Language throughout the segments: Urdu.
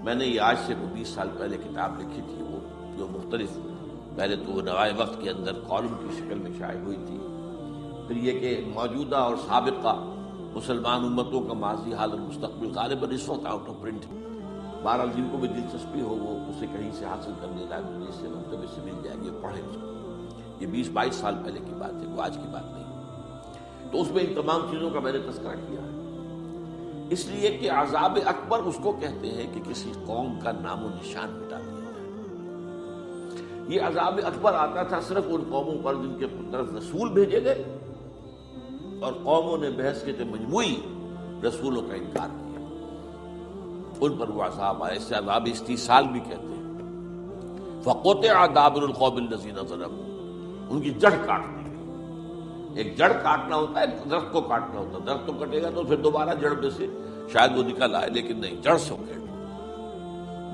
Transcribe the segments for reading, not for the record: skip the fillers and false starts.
میں نے یہ آج سے 20 سال پہلے کتاب لکھی تھی، وہ جو مختلف پہلے تو وہ نوائے وقت کے اندر کالم کی شکل میں شائع ہوئی تھی، پھر یہ کہ موجودہ اور سابقہ مسلمان امتوں کا ماضی حال اور مستقبل غالباً اس وقت آؤٹ آف پرنٹ ہے۔ بہرحال جن کو بھی دلچسپی ہو وہ اسے کہیں سے حاصل کرنے لائبریری سے مکتبے سے مل جائے گی، پڑھیں اس کو۔ یہ 20-22 سال پہلے کی بات ہے، وہ آج کی بات نہیں۔ تو اس میں ان تمام چیزوں کا میں نے تذکرہ کیا ہے، اس لیے کہ عذاب اکبر اس کو کہتے ہیں کہ کسی قوم کا نام و نشان مٹا دیا جائے۔ یہ عذاب اکبر آتا تھا صرف ان قوموں پر جن کے طرف رسول بھیجے گئے اور قوموں نے بحیثیت مجموعی رسولوں کا انکار کیا، ان پر وہ عذاب آئے۔ اسے عذاب استیصال بھی کہتے ہیں۔ فقطع دابر القوم الذین ظلموا، ان کی جڑ کاٹ دی گئی۔ ایک جڑ کاٹنا ہوتا ہے، درخت کو کاٹنا ہوتا ہے، درخت تو کٹے گا تو پھر دوبارہ جڑ میں سے شاید وہ نکل آئے، لیکن نہیں، جڑ سے اکھیڑ۔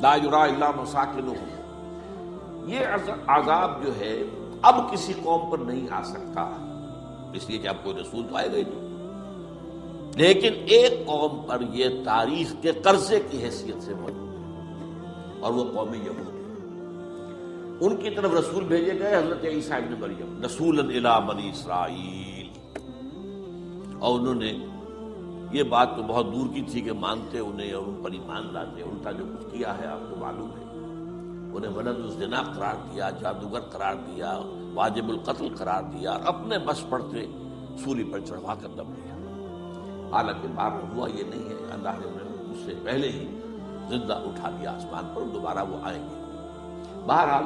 لا یری الا مساکنہم، یہ عذاب جو ہے اب کسی قوم پر نہیں آ سکتا، اس لیے کہ اب کوئی رسول تو آئے گا ہی نہیں، لیکن ایک قوم پر یہ تاریخ کے قرضے کی حیثیت سے موجود ہے، اور وہ قوم یہود ہے۔ ان کی طرف رسول بھیجے گئے حضرت عیسیٰ ابن مریم، رسولا الی بنی اسرائیل، اور انہوں نے یہ بات تو بہت دور کی تھی کہ مانتے انہیں اور ان پر ایمان لاتے، الٹا جو کچھ کیا ہے آپ کو معلوم ہے۔ انہیں ولد الزنا قرار دیا، جادوگر قرار دیا، واجب القتل قرار دیا، اور اپنے بس پڑتے سولی پر چڑھوا کر دم لیا۔ حالانکہ بار ہوا یہ نہیں ہے، اللہ نے انہیں اس سے پہلے ہی زندہ اٹھا لیا آسمان پر، دوبارہ وہ آئیں گے۔ بہرحال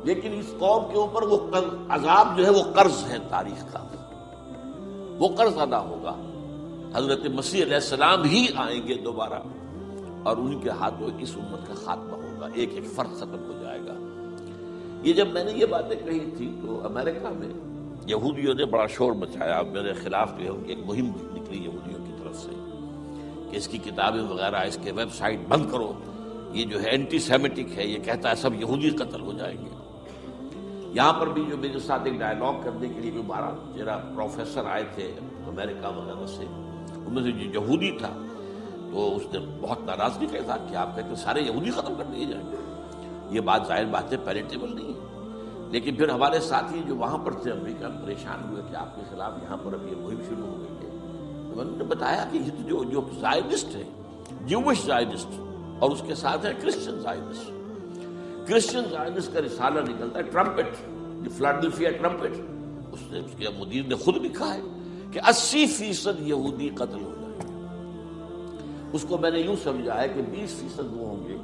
لیکن اس قوم کے اوپر وہ عذاب جو ہے وہ قرض ہے تاریخ کا، وہ قرض ادا ہوگا۔ حضرت مسیح علیہ السلام ہی آئیں گے دوبارہ، اور ان کے ہاتھوں اس امت کا خاتمہ ہوگا، ایک ایک فرد ختم ہو جائے گا۔ یہ جب میں نے یہ باتیں کہی تھی تو امریکہ میں یہودیوں نے بڑا شور مچایا، میرے خلاف جو ہے ان کی ایک مہم نکلی یہودیوں کی طرف سے کہ اس کی کتابیں وغیرہ، اس کے ویب سائٹ بند کرو، یہ جو ہے اینٹی سیمیٹک ہے، یہ کہتا ہے سب یہودی قتل ہو جائیں گے۔ یہاں پر بھی جو میرے ساتھ ایک ڈائلاگ کرنے کے لیے جو 12 پروفیسر آئے تھے امریکہ وغیرہ سے، ان میں سے جو یہودی تھا تو اس نے بہت ناراضگی کا اظہار کیا، آپ کہتے ہیں سارے یہودی ختم کر دیے جائیں گے۔ یہ بات ظاہر بات ہے پیلیٹیبل نہیں ہے، لیکن پھر ہمارے ساتھی جو وہاں پر تھے امریکہ میں پریشان ہوئے کہ آپ کے خلاف یہاں پر اب یہ مہم شروع ہو گئی ہے۔ تو میں نے بتایا کہ جو زائنسٹ ہے، جیوش زائنسٹ، اور اس کے ساتھ ہے کرسچن زائنسٹ۔ کرسچن زائنسٹ کا رسالہ نکلتا ہے ٹرمپٹ، فلاڈلفیا ٹرمپٹ، اس کے مدیر نے خود لکھا ہے کہ 80% یہودی قتل ہو جائیں گے۔ اس کو میں نے یوں سمجھا ہے کہ 20% وہ ہوں گے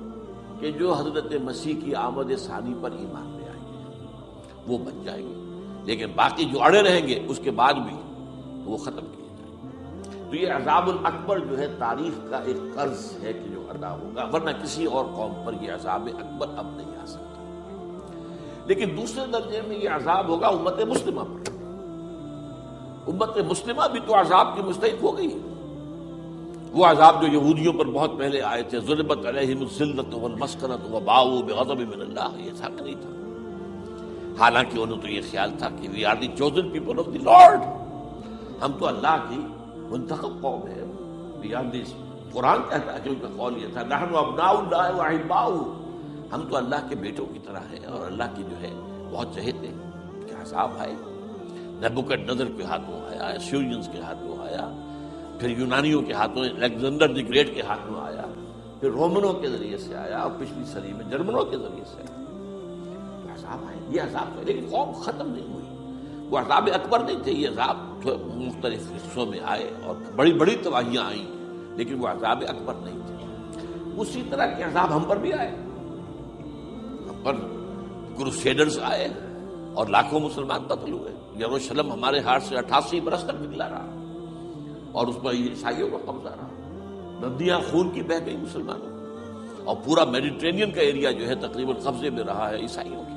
کہ جو حضرت مسیح کی آمد ثانی پر ایمان لے آئیں گے، وہ بچ جائیں گے، لیکن باقی جو اڑے رہیں گے اس کے بعد بھی وہ ختم کیے جائیں گے۔ تو یہ عذاب الاکبر جو ہے تاریخ کا ایک قرض ہے کہ جو ادا ہوگا، ورنہ کسی اور قوم پر یہ عذاب اکبر اب نہیں آ سکتا۔ لیکن دوسرے درجے میں یہ عذاب ہوگا امت مسلمہ پر۔ امت مسلمہ بھی تو عذاب کی مستحق ہو گئی ہے۔ وہ عذاب جو یہودیوں پر بہت پہلے آئے تھے، ضربت علیہم الذلۃ والمسکنۃ وباؤوا بغضب من اللہ، یہ تھا کہ نہیں تھا؟ حالانکہ انہوں تو یہ خیال تھا کہ we are the chosen people of the Lord, ہم تو اللہ کی منتخب قوم ہے۔ وی آر دی، قرآن کہتا ہے کہ ان کا قول یہ تھا نحن ابناء اللہ واحباؤہ، ہم تو اللہ کے بیٹوں کی طرح ہیں اور اللہ کی جو ہے بہت چہیتے ہیں۔ کہ عذاب آئے، نبوکدنضر کے ہاتھوں آیا، اسیرینز کے ہاتھوں آیا، پھر یونانیوں کے ہاتھوں، الیگزینڈر دی گریٹ کے ہاتھوں آیا، پھر رومنوں کے ذریعے سے آیا، اور پچھلی صدی میں جرمنوں کے ذریعے سے آیا۔ تو عذاب آئے، یہ عذاب ہے، لیکن قوم ختم نہیں ہوئی۔ وہ عذاب اکبر نہیں تھے، یہ عذاب مختلف حصوں میں آئے اور بڑی بڑی تباہیاں آئیں، لیکن وہ عذاب اکبر نہیں تھے۔ اسی طرح کے عذاب ہم پر بھی آئے، ہم پر کروسیڈرز آئے اور لاکھوں مسلمان قتل ہوئے۔ یروشلم ہمارے ہاتھ سے 88 برس تک نکلا رہا، اور اس پر عیسائیوں کا قبضہ رہا، ندیاں خون کی بہہ گئی مسلمانوں، اور پورا میڈیٹرینین کا ایریا جو ہے تقریباً قبضے میں رہا ہے عیسائیوں کے۔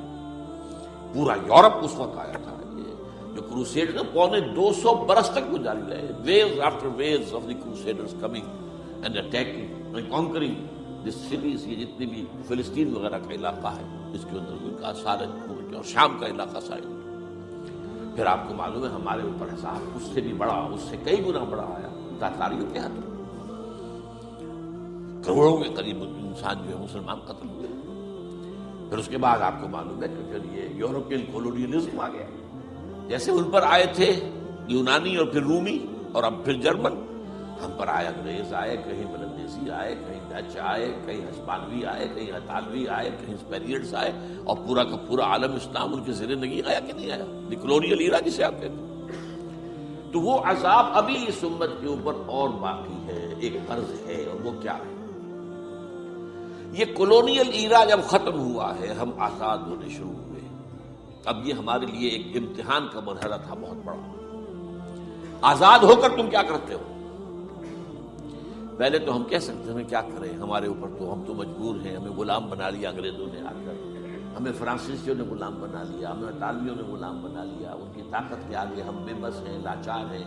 پورا یورپ اس وقت آیا تھا۔ یہ جو کروسیڈ نے 250 برس تک وہ جاری رہے، waves after waves of the crusaders coming and attacking and conquering this cities. یہ جتنی بھی فلسطین وغیرہ کا علاقہ ہے اس کے اندر ان کا سارا، اور شام کا علاقہ سارا۔ پھر آپ کو معلوم ہے ہمارے اوپر عذاب اس سے بھی بڑا، اس سے کئی گنا بڑا آیا تاتاریوں کے ہاتھوں۔ کروڑوں کے قریب انسان جو ہے مسلمان قتل ہوئے. پھر اس کے بعد آپ کو معلوم ہے کہ پھر یہ یورپین کولونیلزم آ گیا. جیسے ان پر آئے تھے یونانی اور پھر رومی اور اب پھر جرمن، ہم پر آئے انگریز آئے، کہیں بلندیزی آئے، کہیں ڈچ آئے، کہیں ہسپانوی آئے، کہیں اطالوی آئے، کہیں اسپینیڈز آئے، اور پورا کا پورا عالم اسلام ان کے زیر نگین آیا کہ نہیں آیا؟ دی کلونیل ایرا جسے آپ کہتے ہیں. تو وہ عذاب ابھی اس امت کے اوپر اور باقی ہے، ایک قرض ہے، اور وہ کیا ہے؟ یہ کلونیل ایرا جب ختم ہوا ہے، ہم آزاد ہونے شروع ہوئے. اب یہ ہمارے لیے ایک امتحان کا مرحلہ تھا بہت بڑا. آزاد ہو کر تم کیا کرتے ہو؟ پہلے تو ہم کہہ سکتے ہیں کیا کریں، ہمارے اوپر تو ہم تو مجبور ہیں، ہمیں غلام بنا لیا انگریزوں نے آ کر، ہمیں فرانسیسیوں نے غلام بنا لیا، ہمیں اطالویوں نے غلام بنا لیا، ان کی طاقت کے آگے ہم بے بس ہیں، لاچار ہیں.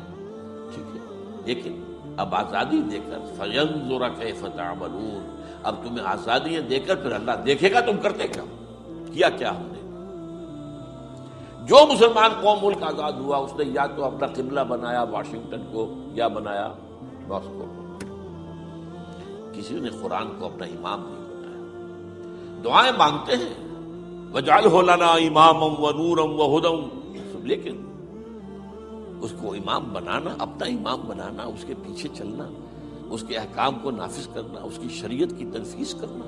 ٹھیک ہے، لیکن اب آزادی دے کر فَيَنظُرَ كَيْفَ تَعْمَلُونَ، اب تمہیں آزادیاں دے کر پھر اللہ دیکھے گا تم کرتے کیا کیا ہم نے. جو مسلمان قوم ملک آزاد ہوا اس نے یا تو اپنا قبلہ بنایا واشنگٹن کو یا بنایا ماسکو کو. کسی نے قرآن کو اپنا امام نہیں بنایا. دعائیں مانگتے ہیں وَاجْعَلْهُ لَنَا إِمَامًا وَنُورًا وَهُدًى، لیکن اس کو امام بنانا، اپنا امام بنانا، اس کے پیچھے چلنا، اس کے احکام کو نافذ کرنا، اس کی شریعت کی تنفیذ کرنا،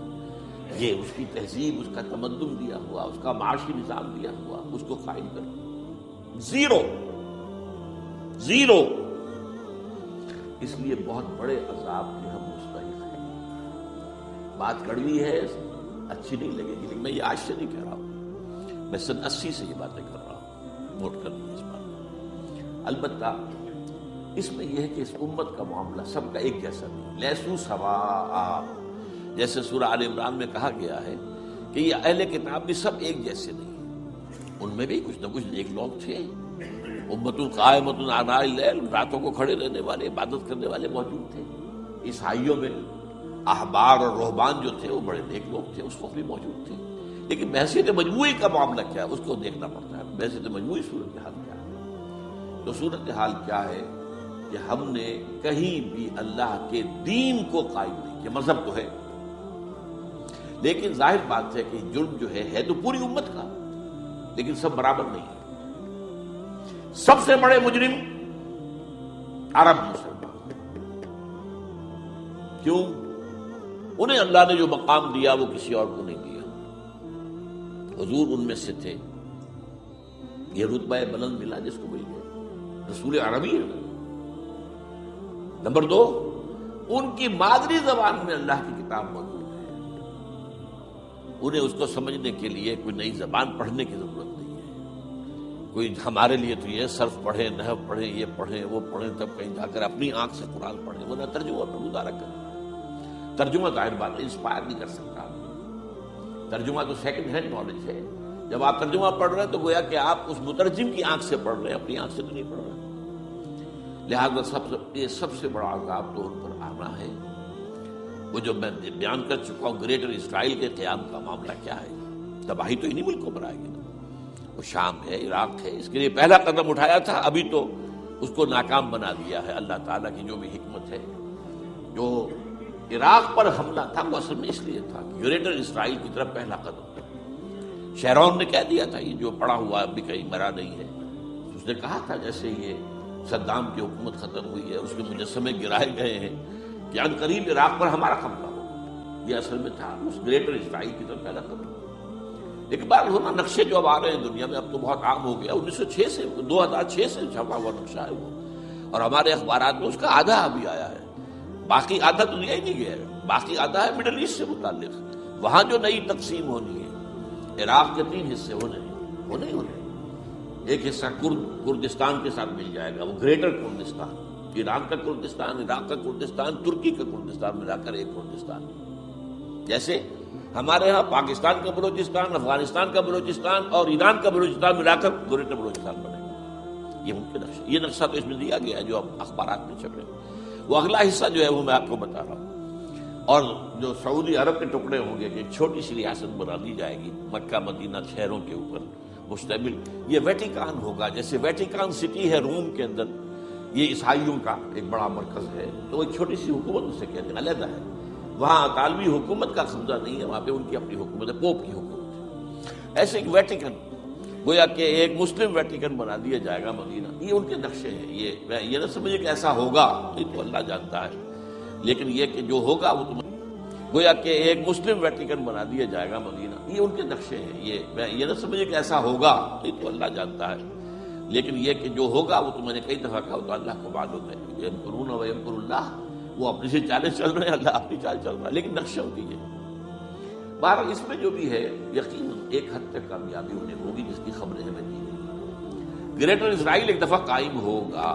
یہ اس کی تہذیب، اس کا تمدن دیا ہوا، اس کا معاشی نظام دیا ہوا، اس کو قائم کرنا، زیرو. اس لیے بہت بڑے عذاب کے ہم مستحق ہیں. بات کڑوی ہے، اچھی نہیں لگے گی، لیکن میں یہ آج سے نہیں کہہ رہا ہوں، میں سن 80 سے یہ باتیں کر رہا ہوں. نوٹ کر لیں اس بات. البتہ اس میں یہ ہے کہ اس امت کا معاملہ سب کا ایک جیسا نہیں. لیسو سواء، جیسے سورہ آل عمران میں کہا گیا ہے کہ یہ اہل کتاب بھی سب ایک جیسے نہیں ہیں، ان میں بھی کچھ نہ کچھ ایک لوگ تھے. امت قائمۃ آناء اللیل، راتوں کو کھڑے رہنے والے، عبادت کرنے والے موجود تھے. عیسائیوں میں احبار اور رہبان جو تھے وہ بڑے نیک لوگ تھے، اس وقت بھی موجود تھے. لیکن بحثیت مجموعی کا معاملہ کیا ہے اس کو دیکھنا پڑتا ہے. بحثیت مجموعی صورتحال کیا ہے؟ تو صورتحال کیا ہے کہ ہم نے کہیں بھی اللہ کے دین کو قائم نہیں کیا. مذہب تو ہے، لیکن ظاہر بات ہے کہ جرم جو ہے تو پوری امت کا، لیکن سب برابر نہیں ہے. سب سے بڑے مجرم عرب مسلمان. کیوں؟ انہیں اللہ نے جو مقام دیا وہ کسی اور کو نہیں دیا. حضور ان میں سے تھے، یہ رتبہ بلند ملا جس کو مل گیا. رسول عربی ہے. نمبر 2، ان کی مادری زبان میں اللہ کی کتاب موجود ہے. انہیں اس کو سمجھنے کے لیے کوئی نئی زبان پڑھنے کی ضرورت نہیں ہے. کوئی ہمارے لیے تو یہ صرف پڑھیں، نحو پڑھیں، یہ پڑھیں، وہ پڑھیں، تب کہیں جا کر اپنی آنکھ سے قرآن پڑھیں، ورنہ ترجمہ پر گزارا کریں. ترجمہ ظاہر بات ہے انسپائر نہیں کر سکتا. ترجمہ تو سیکنڈ ہینڈ نالج ہے. جب آپ ترجمہ پڑھ رہے ہیں تو گویا کہ آپ اس مترجم کی آنکھ سے پڑھ رہے ہیں، اپنی آنکھ سے تو نہیں پڑھ رہے. لہذا سب سے بڑا عذاب تو ان پر آنا ہے. وہ جو میں بیان کر چکا ہوں گریٹر اسرائیل کے قیام کا معاملہ کیا ہے. تباہی تو انہی ملکوں پر آئے گی. وہ شام ہے، عراق ہے، اس کے لیے پہلا قدم اٹھایا تھا، ابھی تو اس کو ناکام بنا دیا ہے. اللہ تعالیٰ کی جو بھی حکمت ہے. جو عراق پر حملہ تھا وہ اصل میں اس لیے تھا کہ گریٹر اسرائیل کی طرف پہلا قدم تھا. شیرون نے کہہ دیا تھا یہ جو پڑا ہوا ابھی کہیں مرا نہیں ہے. اس نے کہا تھا جیسے یہ صدام کی حکومت ختم ہوئی ہے، اس کے مجسمے گرائے گئے ہیں کہ ان قریب عراق پر ہمارا قبضہ ہوگا. یہ اصل میں تھا اس گریٹر اسرائیل کی طرف پہلا قدم. ایک بار ہونا نقشے جو اب آ رہے ہیں دنیا میں، اب تو بہت عام ہو گیا. 1906 سے 2006 سے چھپا ہوا نقشہ ہے وہ، اور ہمارے اخبارات میں اس کا آدھا ابھی آیا ہے. باقی آدھا تو دیا ہی نہیں گیا ہے. باقی آدھا ہے مڈل ایسٹ سے متعلق. وہاں جو نئی تقسیم ہونی ہے، عراق کے 3 حصے ہونے ہیں، وہ نہیں ہونے. ایک حصہ کردستان کے ساتھ مل جائے گا، وہ گریٹر کردستان، ایران کا کردستان، عراق کا کردستان، ترکی کا کردستان ملا کر ایک کردستان. جیسے ہمارے ہاں پاکستان کا بلوچستان، افغانستان کا بلوچستان اور ایران کا بلوچستان ملا کر گریٹر بلوچستان بنے گا. یہ ممکن نقشہ، یہ نقشہ تو اس میں دیا گیا ہے جو اب اخبارات میں چھپے. وہ اگلا حصہ جو ہے وہ میں آپ کو بتا رہا ہوں. اور جو سعودی عرب کے ٹکڑے ہوں گے کہ ایک چھوٹی سی ریاست بنا دی جائے گی مکہ مدینہ شہروں کے اوپر مشتمل. یہ ویٹیکان ہوگا. جیسے ویٹیکان سٹی ہے روم کے اندر، یہ عیسائیوں کا ایک بڑا مرکز ہے، تو ایک چھوٹی سی حکومت اسے کہتے ہیں، علیحدہ ہے. وہاں اطالوی حکومت کا قبضہ نہیں ہے، وہاں پہ ان کی اپنی حکومت ہے، پوپ کی حکومت ہے۔ ایسے ایک ویٹیکن، گویا کہ ایک مسلم ویٹیکن بنا دیا جائے گا مدینہ، یہ ان کے نقشے ہیں۔ یہ نہ سمجھے کہ ایسا ہوگا، یہ تو اللہ جانتا ہے، لیکن یہ کہ جو ہوگا وہ تم، گویا کہ ایک مسلم ویٹیکن بنا دیا جائے گا مدینہ، یہ ان کے نقشے ہیں۔ یہ نہ سمجھے کہ ایسا ہوگا، یہ تو اللہ جانتا ہے، لیکن یہ کہ جو ہوگا وہ تو میں نے کئی دفعہ کہا، تو اللہ کو معلوم ہے۔ یمکرون و یمکر اللہ، وہ اپنی سے چالیں چل رہے ہیں، اللہ اپنی چال چل رہا ہے، لیکن نقشہ ان کی ہے۔ بہرحال اس میں جو بھی ہے یقیناً ایک حد تک کامیابی انہیں ہوگی، جس کی خبریں ہمیں دی گئی۔ گریٹر اسرائیل ایک دفعہ قائم ہوگا،